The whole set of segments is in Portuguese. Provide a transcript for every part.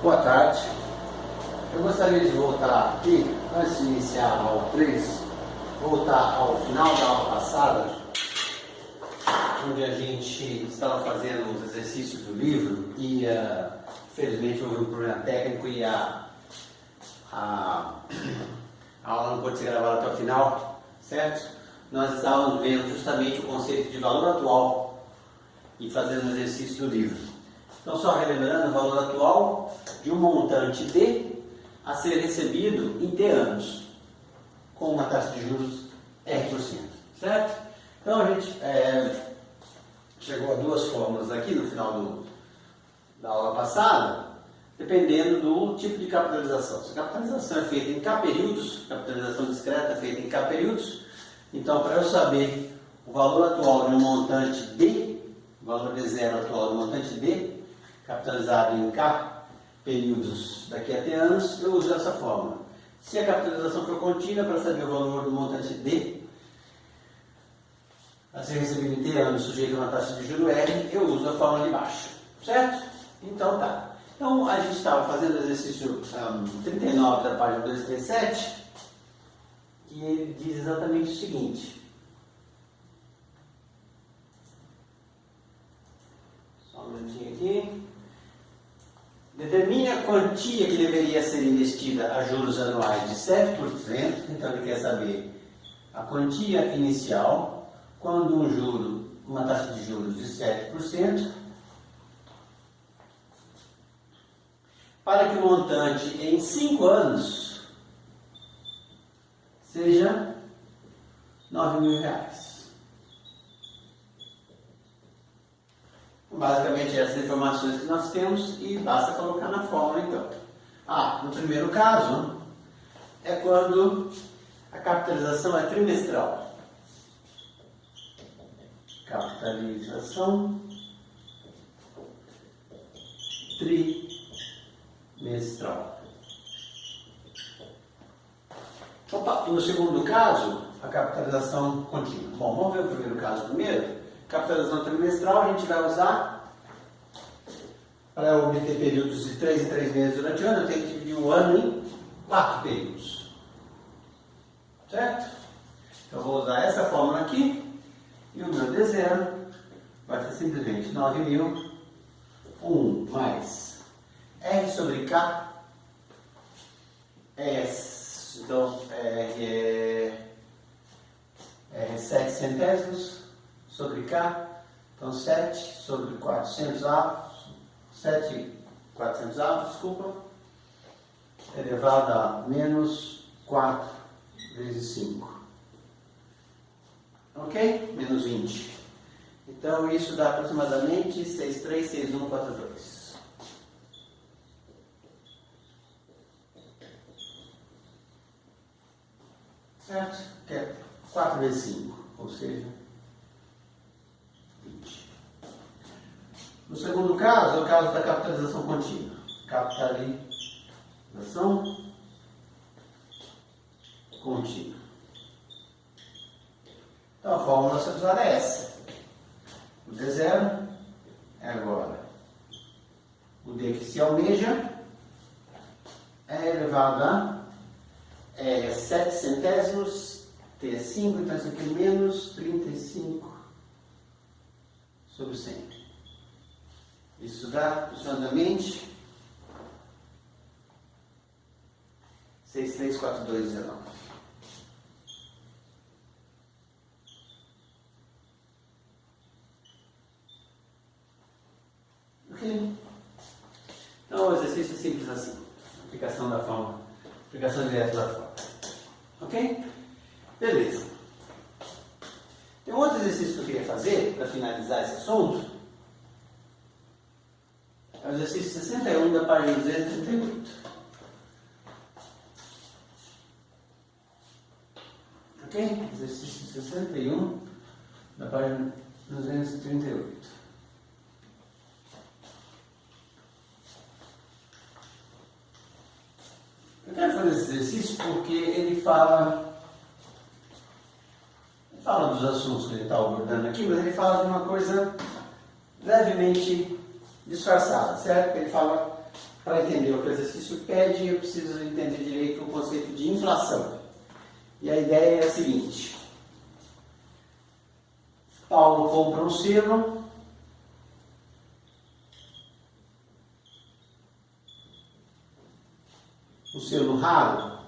Boa tarde. Eu gostaria de voltar aqui, antes de iniciar a aula 3, voltar ao final da aula passada, onde a gente estava fazendo os exercícios do livro e, infelizmente, houve um problema técnico e a aula não pôde ser gravada até o final, certo? Nós estávamos vendo justamente o conceito de valor atual e fazendo o exercício do livro. Então, só relembrando, o valor atual de um montante D a ser recebido em T anos, com uma taxa de juros R%, certo? Então, a gente chegou a duas fórmulas aqui no final da aula passada, dependendo do tipo de capitalização. Se a capitalização é feita em K períodos, capitalização discreta é feita em K períodos, então, para eu saber o valor atual de um montante D, o valor de zero atual do montante D, capitalizado em K períodos daqui a T anos, eu uso essa fórmula. Se a capitalização for contínua, para saber o valor do montante D a ser recebido em T anos sujeito a uma taxa de juros R, eu uso a fórmula de baixo, certo? Então tá. Então a gente estava fazendo o exercício 39 da página 237, que ele diz exatamente o seguinte. Só um minutinho aqui. Determine a quantia que deveria ser investida a juros anuais de 7%, então ele quer saber a quantia inicial quando uma taxa de juros de 7%, para que o montante em 5 anos seja R$9.000. Basicamente essas informações que nós temos e basta colocar na fórmula então. No primeiro caso, é quando a capitalização é trimestral. Capitalização trimestral. No segundo caso, a capitalização contínua. Bom, vamos ver o primeiro caso primeiro. Capitalização trimestral a gente vai usar para obter períodos de 3 em 3 meses durante o ano. Eu tenho que dividir o ano em 4 períodos. Certo? Então eu vou usar essa fórmula aqui e o meu D0 vai ser simplesmente 9.000, 1 mais R sobre K, então R é 7 centésimos sobre K, então 7 sobre 400 avos, 7/400 avos, desculpa, elevado a menos 4 vezes 5, ok? Menos 20. Então isso dá aproximadamente 636142. Certo? Que é 4 vezes 5, ou seja, 20. No segundo caso, é o caso da capitalização contínua. Capitalização contínua. Então a fórmula a ser usada é essa. O D0 é agora o D que se almeja é elevado a 7 centésimos, T é 5, então isso aqui é menos 35 sobre 100. Isso dá aproximadamente 634219. Ok? Então o exercício é simples assim. Aplicação da fórmula. Aplicação direta da fórmula. Ok? Beleza. Tem um outro exercício que eu queria fazer para finalizar esse assunto. É o exercício 61 da página 238. Ok? Exercício 61 da página 238. Eu quero fazer esse exercício porque ele fala dos assuntos que ele está abordando aqui, mas ele fala de uma coisa levemente disfarçada, certo? Ele fala para entender o que o exercício pede, eu preciso entender direito o conceito de inflação. E a ideia é a seguinte: Paulo compra um selo, um selo raro,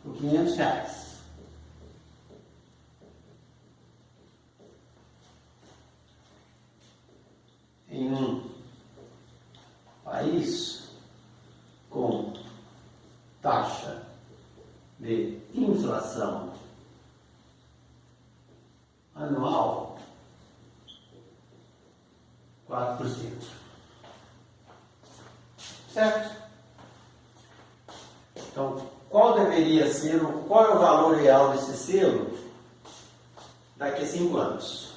por R$500. Em um país com taxa de inflação anual 4%. Certo? Então, qual deveria ser, qual é o valor real desse selo daqui a 5 anos?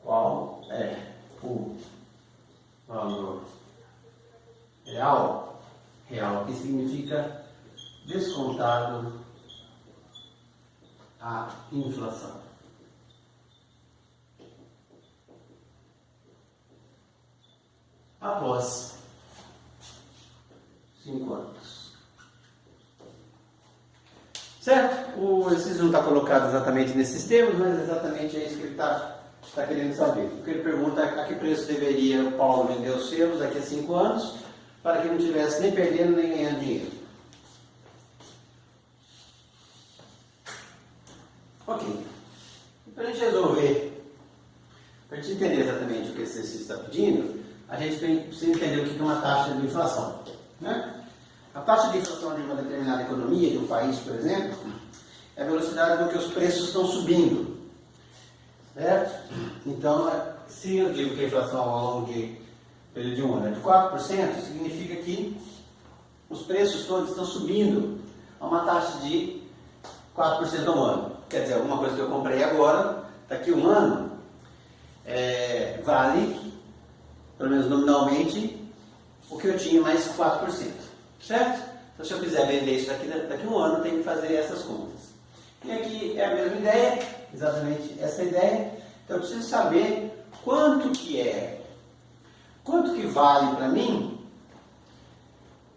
Qual é o valor real? Real que significa descontado a inflação. Após 5 anos. Certo? O exercício não está colocado exatamente nesses termos, mas exatamente é isso que ele está querendo saber. Porque ele pergunta a que preço deveria o Paulo vender os selos daqui a 5 anos, para que não estivesse nem perdendo nem ganhando dinheiro. Ok. Para a gente resolver, para a gente entender exatamente o que esse exercício está pedindo, a gente precisa entender o que é uma taxa de inflação. Né? A taxa de inflação de uma determinada economia, de um país, por exemplo, é a velocidade com que os preços estão subindo. Certo? Então, se eu digo que a inflação ao longo de período de um ano é de 4%, significa que os preços todos estão subindo a uma taxa de 4% ao ano. Quer dizer, alguma coisa que eu comprei agora, daqui a um ano, vale, pelo menos nominalmente, o que eu tinha mais 4%. Certo? Então, se eu quiser vender isso daqui a um ano, eu tenho que fazer essas contas. E aqui é a mesma ideia, exatamente essa ideia. Então, eu preciso saber quanto que vale para mim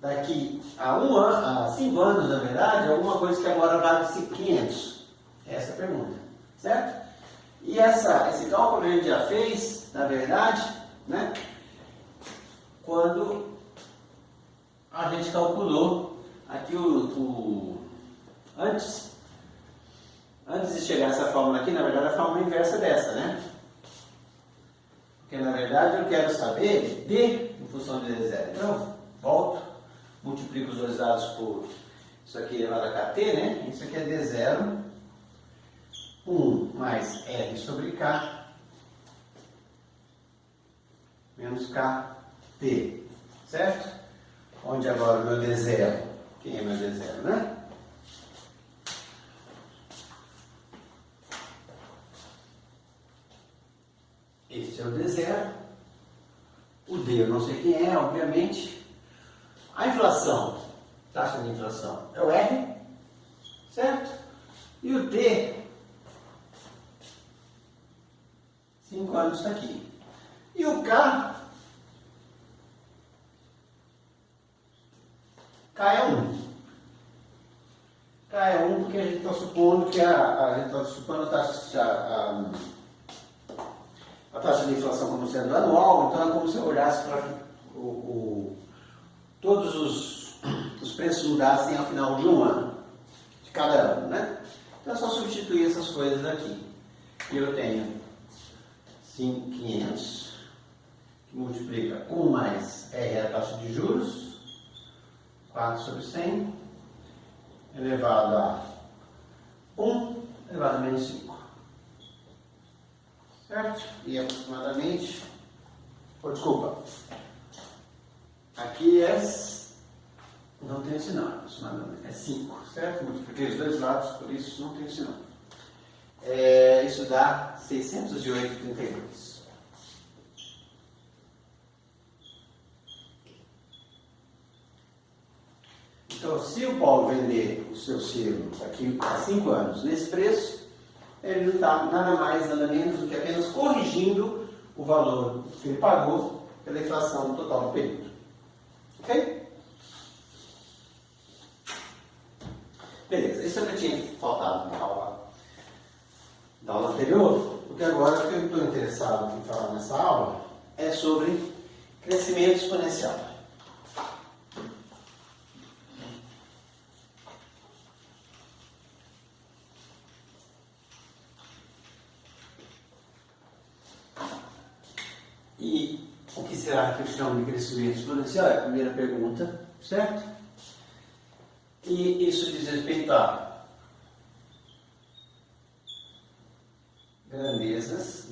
daqui a 5 anos, na verdade, alguma coisa que agora vale 500. Essa é a pergunta, certo? E esse cálculo a gente já fez, na verdade, né, quando a gente calculou aqui antes de chegar a essa fórmula aqui, na verdade, a fórmula inversa dessa, né? Porque, na verdade, eu quero saber D em função de D0. Então, volto, multiplico os dois lados por isso aqui elevado a KT, né? Isso aqui é D0, 1 mais R sobre K, menos KT, certo? Onde agora o meu D0, quem é meu D0, né? Este é o D0, o D eu não sei quem é, obviamente. A inflação, taxa de inflação, é o R, certo? E o T, 5 anos está aqui. E o K é 1. K é 1 porque a gente está supondo que a taxa de inflação como sendo anual, então é como se eu olhasse para todos os preços mudassem ao final de um ano, de cada ano, né? Então é só substituir essas coisas aqui. E eu tenho 500, que multiplica 1 mais R, a taxa de juros, 4 sobre 100, elevado a 1, elevado a menos 5. Certo? E aproximadamente, desculpa, aqui não tem sinal, aproximadamente, é 5, certo? Multipliquei os dois lados, por isso não tem sinal. Isso dá 608,32. Então, se o Paulo vender o seu selo daqui a 5 anos nesse preço, ele não está nada mais, nada menos do que apenas corrigindo o valor que ele pagou pela inflação total do período. Ok? Beleza, isso é o que tinha faltado na aula anterior, porque agora o que eu estou interessado em falar nessa aula é sobre crescimento exponencial. E o que será que eu chamo de crescimento exponencial? É a primeira pergunta, certo? E isso diz respeito a grandezas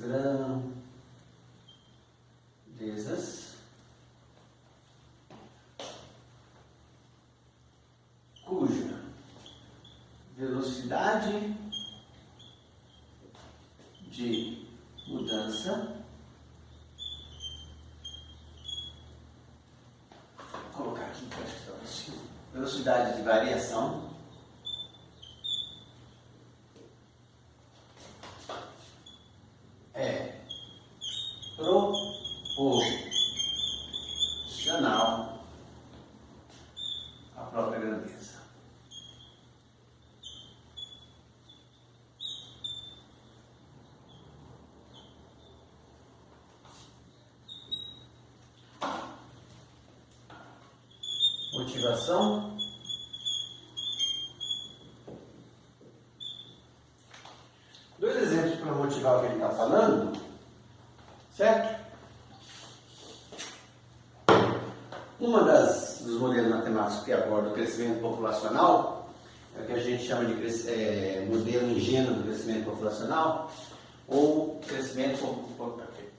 cuja velocidade de mudança, vou colocar aqui para estar assim, velocidade de variação é proporcional à própria grandeza. Motivação. Dois exemplos para motivar o que ele está falando, certo? Uma dos modelos matemáticos que aborda o crescimento populacional é o que a gente chama de modelo ingênuo do crescimento populacional, ou crescimento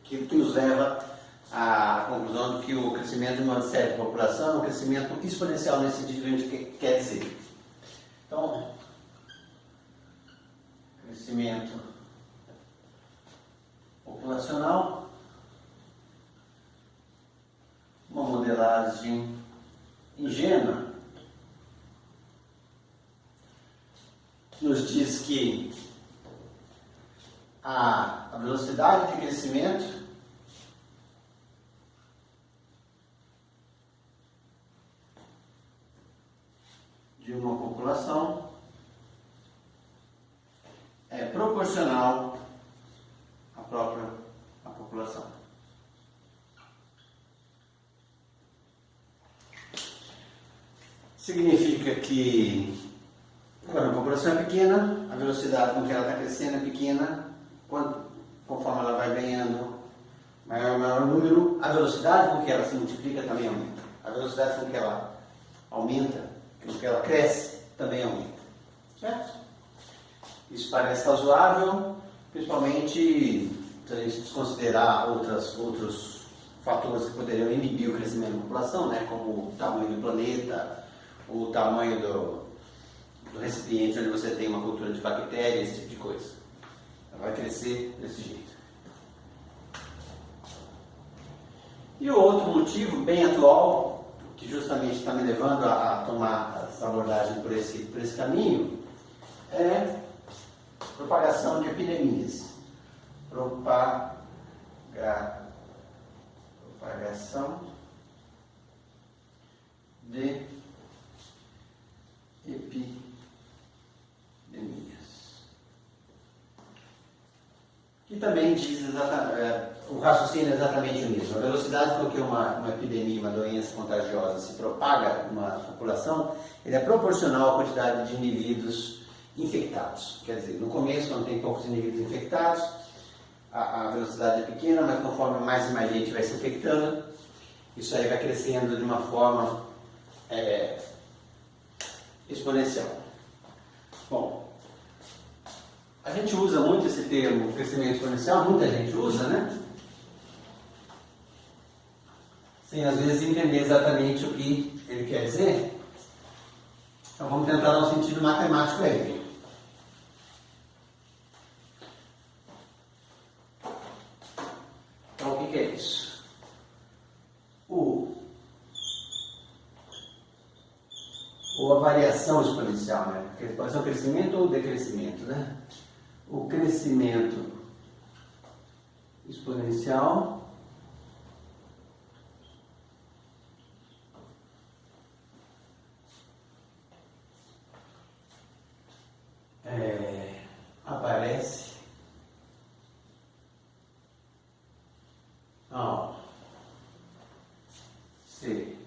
que nos leva à conclusão de que o crescimento de uma certa população é um crescimento exponencial nesse sentido que a gente quer dizer. Então, crescimento populacional, uma modelagem ingênua, nos diz que a velocidade de crescimento de uma população é proporcional à própria população. Significa que quando a população é pequena, a velocidade com que ela está crescendo é pequena, conforme ela vai ganhando maior número, a velocidade com que ela se multiplica também aumenta. A velocidade com que ela aumenta, com que ela cresce, também aumenta. Certo? Isso parece razoável, principalmente se a gente desconsiderar outros fatores que poderiam inibir o crescimento da população, né, como o tamanho do planeta, o tamanho do recipiente onde você tem uma cultura de bactérias, esse tipo de coisa. Ela vai crescer desse jeito. E o outro motivo, bem atual, que justamente está me levando a tomar essa abordagem por esse caminho, é propagação de epidemias. Propagação de epidemias. Que também diz exatamente, o raciocínio é exatamente o mesmo. A velocidade com que uma epidemia, uma doença contagiosa se propaga numa população, ele é proporcional à quantidade de indivíduos infectados. Quer dizer, no começo, quando tem poucos indivíduos infectados, a velocidade é pequena, mas conforme mais e mais gente vai se infectando, isso aí vai crescendo de uma forma exponencial. Bom, a gente usa muito esse termo crescimento exponencial, muita gente usa, né? Sem às vezes entender exatamente o que ele quer dizer. Então vamos tentar dar um sentido matemático a ele. Então o que é isso? Ou a variação exponencial, né? Pode ser o crescimento ou o decrescimento, né? O crescimento exponencial aparece ao se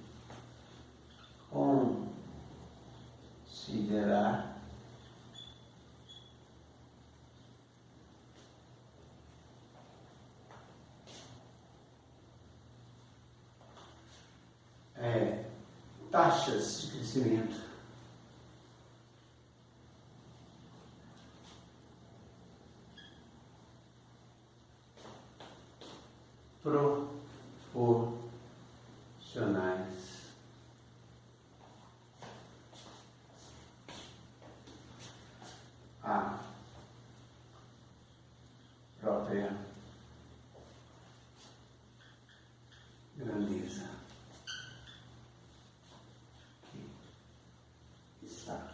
considerar taxas de crescimento proporcionais à própria grandeza que está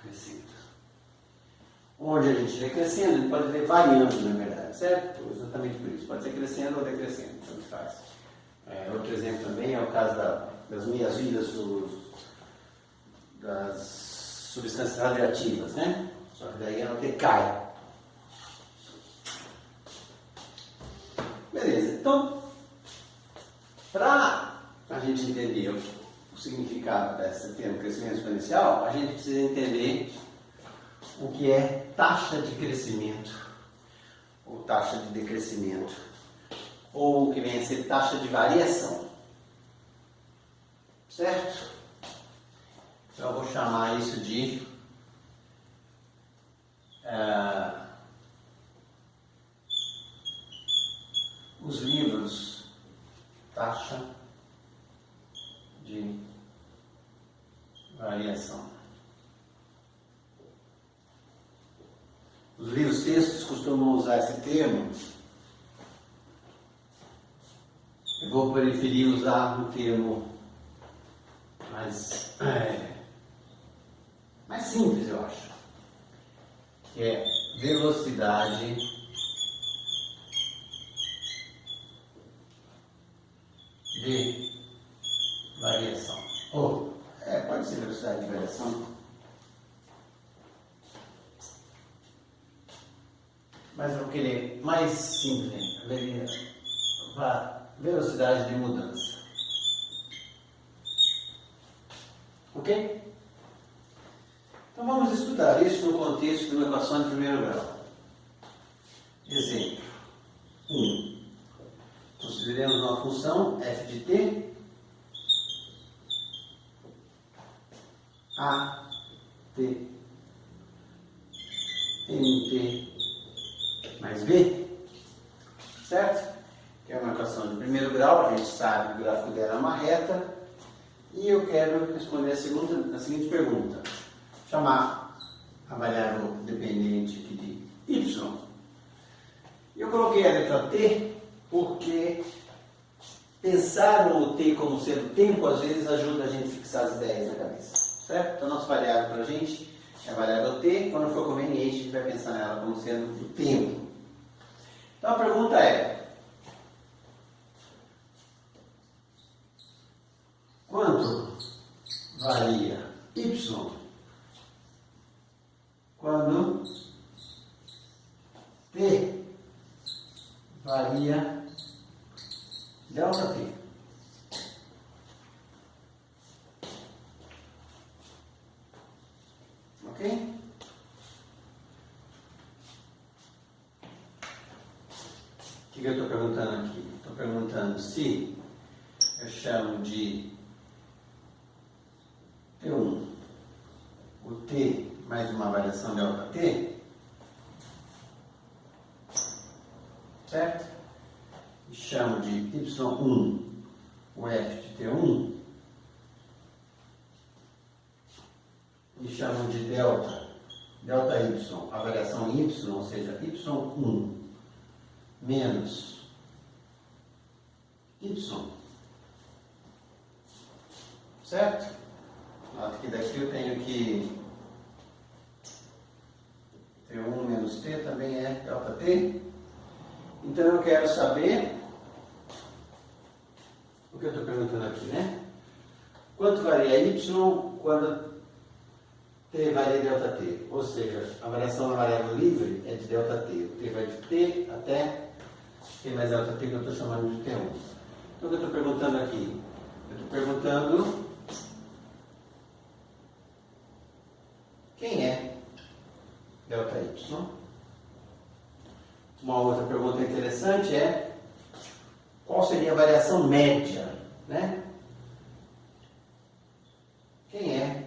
crescendo. Onde a gente vê crescendo, ele pode ver variando, na verdade, certo? Exatamente por isso. Pode ser crescendo ou decrescendo, tanto faz. Outro exemplo também é o caso das meias-vidas das substâncias radioativas, né? Só que daí ela decai. Beleza, então, para a gente entender o significado desse termo crescimento exponencial, a gente precisa entender o que é taxa de crescimento ou taxa de decrescimento, ou o que vem a ser taxa de variação, certo? Então eu vou chamar isso de os livros taxa de variação. Os livros textos costumam usar esse termo. Eu vou preferir usar um termo mais simples, eu acho, que é velocidade de variação. Pode ser velocidade de variação. Mas eu vou querer mais simples, velocidade de mudança. Ok? Então vamos estudar isso no contexto de uma equação de primeiro grau. Exemplo 1. Consideremos uma função f de t a t mt mais b, certo? Que é uma equação de primeiro grau, a gente sabe que o gráfico dela é uma reta, e eu quero responder a seguinte pergunta. Chamar a variável dependente aqui de y. Eu coloquei a letra t porque pensar o t como sendo tempo às vezes ajuda a gente a fixar as ideias na cabeça, certo? Então a nossa variável para a gente é a variável t, quando for conveniente a gente vai pensar nela como sendo o tempo. Então a pergunta é: quanto varia y quando t varia delta t? Ok? O que eu estou perguntando aqui? Estou perguntando se eu chamo de T1 o t mais uma variação delta t, certo? E chamo de y1 o f de t1 e chamo de delta y, a variação y, ou seja, y1 menos y, certo? Nota que daqui eu tenho que t também é ΔT. Então eu quero saber o que eu estou perguntando aqui, né? Quanto varia y quando t varia ΔT? Ou seja, a variação na variável livre é de ΔT. O t vai de t até t mais ΔT, que eu estou chamando de t1. Então o que eu estou perguntando aqui? Eu estou perguntando quem é ΔY. Uma outra pergunta interessante é qual seria a variação média, né? Quem é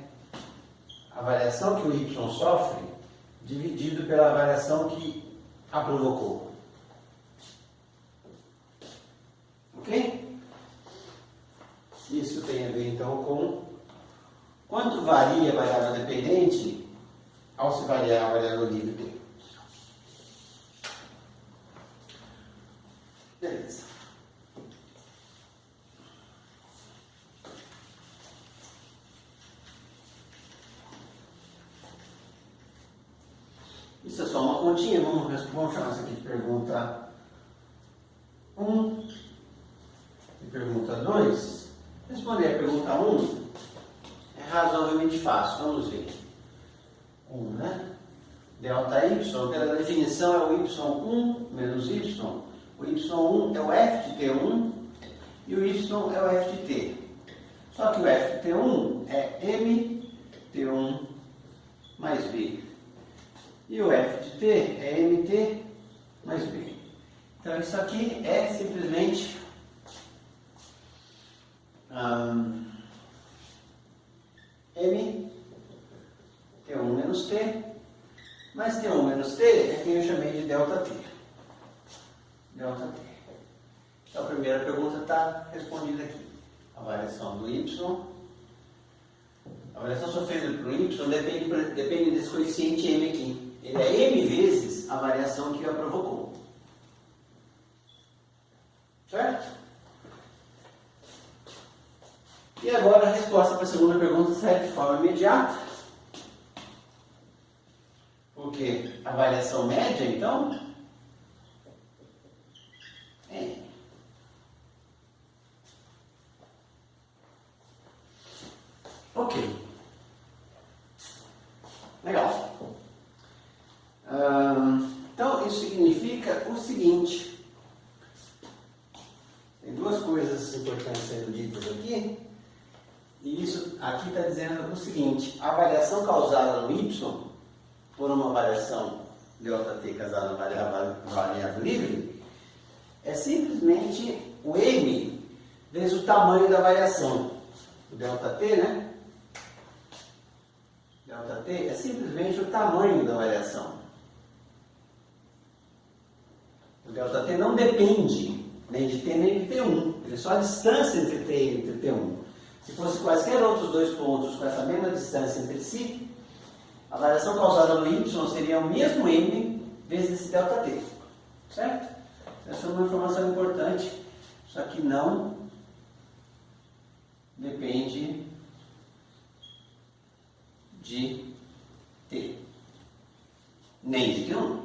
a variação que o y sofre dividido pela variação que a provocou? Ok? Isso tem a ver então com quanto varia a variável dependente ao se variar a variável livre t. Beleza. Isso é só uma continha, vamos chamar isso aqui de pergunta 1 e pergunta 2. Responder a pergunta 1 é razoavelmente fácil, vamos ver. 1, né? ΔY, pela definição, é o y1 menos y. O y1 é o f de t1 e o y é o f de t. Só que o f de t1 é mt1 mais b. E o f de t é mt mais b. Então isso aqui é simplesmente m t1 menos t, mas t1 menos t é quem eu chamei de ΔT. ΔT. Então a primeira pergunta está respondida aqui. A variação do y, a variação sofrida pelo y depende desse coeficiente m aqui. Ele é m vezes a variação que a provocou. Certo? E agora a resposta para a segunda pergunta sai de forma imediata. Porque a variação média, então, é ok. Legal. Então, isso significa o seguinte. Tem duas coisas importantes sendo ditas aqui. E isso aqui está dizendo o seguinte. A variação causada no y por uma variação ΔT causada na variável livre é simplesmente o m vezes o tamanho da variação. O ΔT, né? ΔT é simplesmente o tamanho da variação. O ΔT não depende nem de t nem de t1. Ele é só a distância entre t e t1. Se fosse quaisquer outros dois pontos com essa mesma distância entre si, a variação causada no y seria o mesmo m vezes esse ΔT. Certo? Essa é uma informação importante. Isso aqui não depende de t, nem de t1.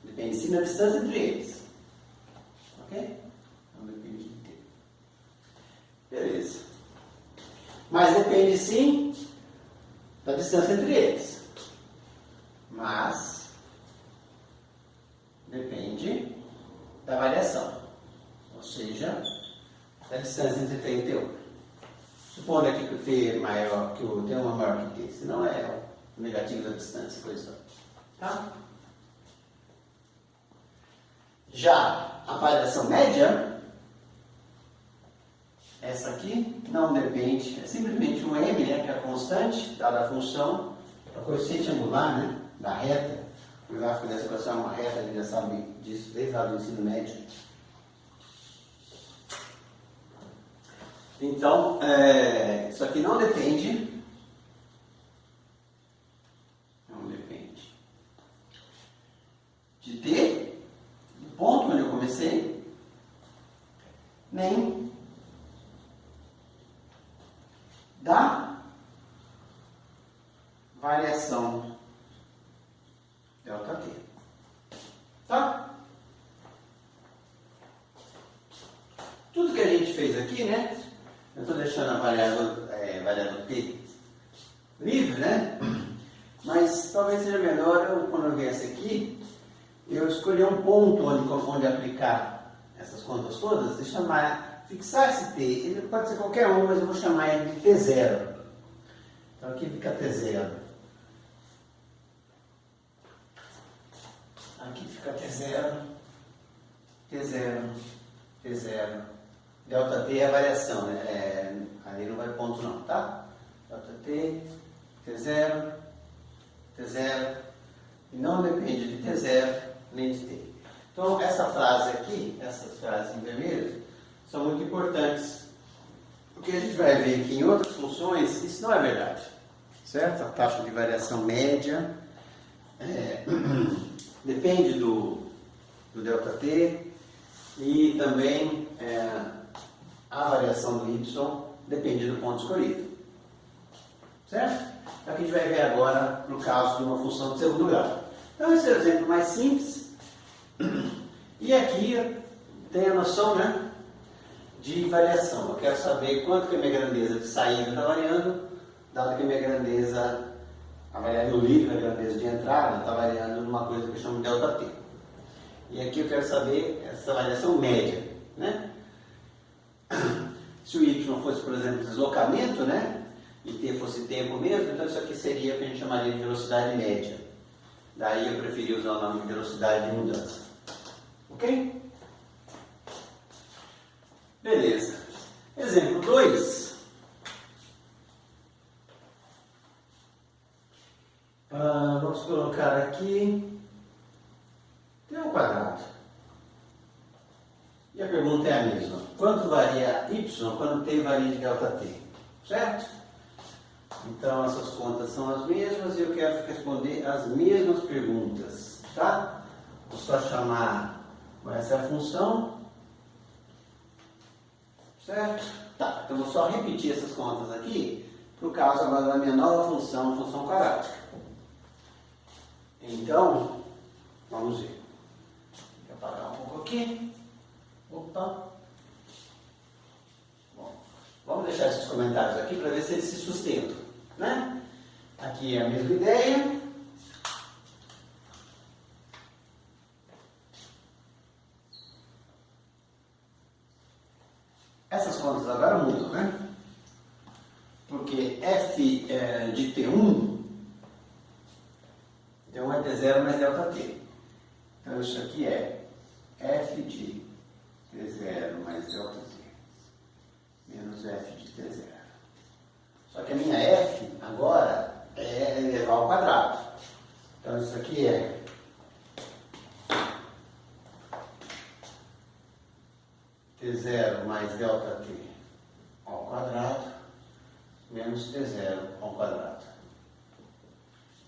Depende sim da distância entre eles. Ok? Não depende de t. Beleza. Mas depende sim da distância entre eles. Mas depende da variação. Ou seja, da distância entre t e t1. Supondo aqui que o t é maior, que o t1 é maior que t, senão é o negativo da distância, coisa. Tá? Já a variação média, essa aqui não depende, é simplesmente um m, né, que é a constante dada a função, a coeficiente angular, né, da reta. O gráfico dessa equação é uma reta, a gente já sabe disso desde lá do ensino médio. Então, isso aqui não depende de t, do ponto onde eu comecei, nem da variação ΔT. Tá? Tudo que a gente fez aqui, né? Eu estou deixando a variável T livre, né? Mas talvez seja melhor, quando eu viesse aqui, eu escolher um ponto onde aplicar essas contas todas e fixar esse T. Ele pode ser qualquer um, mas eu vou chamar ele de T0. Então aqui fica T0. Aqui fica T0, T0, T0. ΔT é a variação, né? Ali não vai ponto não, tá? ΔT, T0, T0. E não depende de T0 nem de T. Então essa frase aqui, essas frases em vermelho, são muito importantes. Porque a gente vai ver que em outras funções isso não é verdade. Certo? A taxa de variação média depende do ΔT e também a variação do Y depende do ponto escolhido. Certo? Então aqui a gente vai ver agora no caso de uma função de segundo grau. Então esse é o exemplo mais simples. E aqui tem a noção, né, de variação. Eu quero saber quanto que a minha grandeza de saída está variando, dado que a minha grandeza, a variável livre, a grandeza de entrada, está variando numa coisa que eu chamo de ΔT. E aqui eu quero saber essa variação média, né? Se o Y fosse, por exemplo, deslocamento, né? E T fosse tempo mesmo, então isso aqui seria o que a gente chamaria de velocidade média. Daí eu preferi usar o nome de velocidade de mudança. Ok? Beleza. Exemplo 2. Vamos colocar aqui T ao quadrado. E a pergunta é a mesma. Quanto varia Y quando T varia de ΔT? Certo? Então essas contas são as mesmas e eu quero responder as mesmas perguntas. Tá? Vou só chamar, essa é a função. Certo? Tá, então vou só repetir essas contas aqui, por causa agora da minha nova função, função quadrática. Então, vamos ver. Vou apagar um pouco aqui. Opa. Bom, vamos deixar esses comentários aqui para ver se eles se sustentam, né? Aqui é a mesma ideia. Essas contas agora mudam, né? Porque f de T1 é T0 mais ΔT. Então isso aqui é f de T0 mais ΔT menos f de T0. Só que a minha f agora é elevar ao quadrado. Então isso aqui é T0 mais ΔT ao quadrado menos T0 ao quadrado.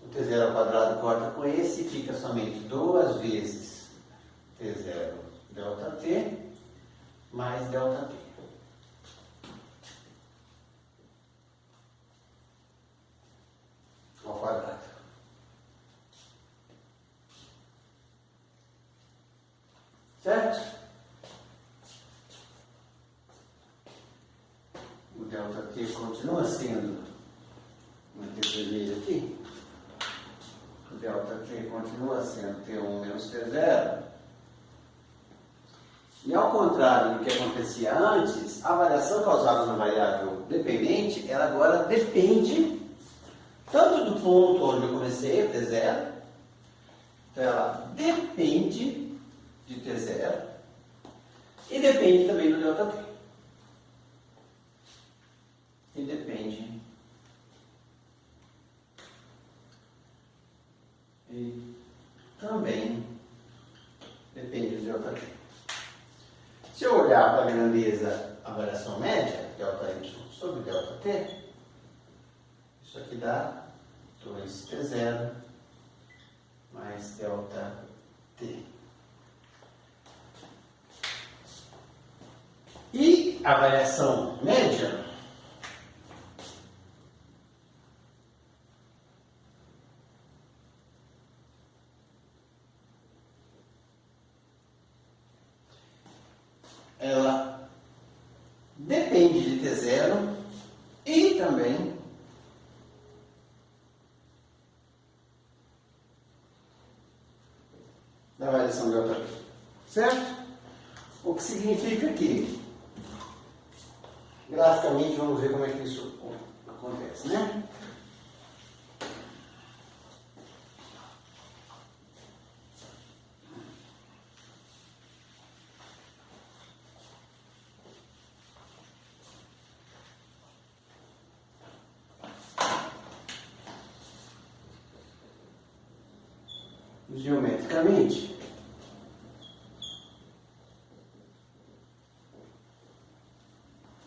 O T0 ao quadrado corta com esse e fica somente 2 vezes T0 ΔT mais ΔT. Ao quadrado. Certo? O ΔT continua sendo uma T vermelha aqui. O ΔT continua sendo T1 menos T0. E ao contrário do que acontecia antes, a variação causada na variável dependente, ela agora depende tanto do ponto onde eu comecei, T0, então ela depende de T0 e depende também do ΔT. E depende e também depende do ΔT. Se eu olhar para a grandeza, a variação média, ΔY sobre ΔT, isso aqui dá 2T0 mais ΔT. E a variação média ela depende de T0 e também da variação delta T, certo? O que significa que, graficamente, vamos ver como é que isso acontece, né?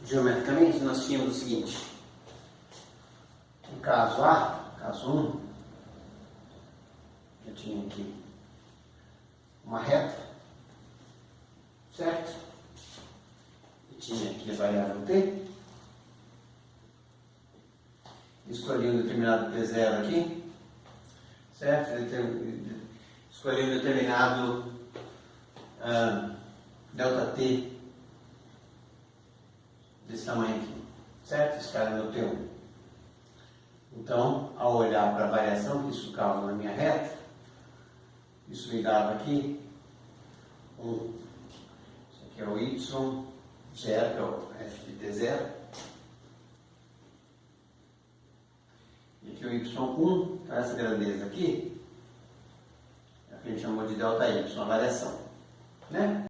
Geometricamente, nós tínhamos o seguinte: no caso A, caso 1, eu tinha aqui uma reta, certo? E tinha aqui a variável T, escolhi um determinado T0 aqui, certo? Escolhi um determinado delta T desse tamanho aqui, certo? Esse cara é meu T1. Então, ao olhar para a variação que isso causa na minha reta, isso me dava aqui isso aqui é o Y0, que é o f de T0, e aqui o Y1, então essa grandeza aqui, é o que a gente chamou de delta Y, a variação, né?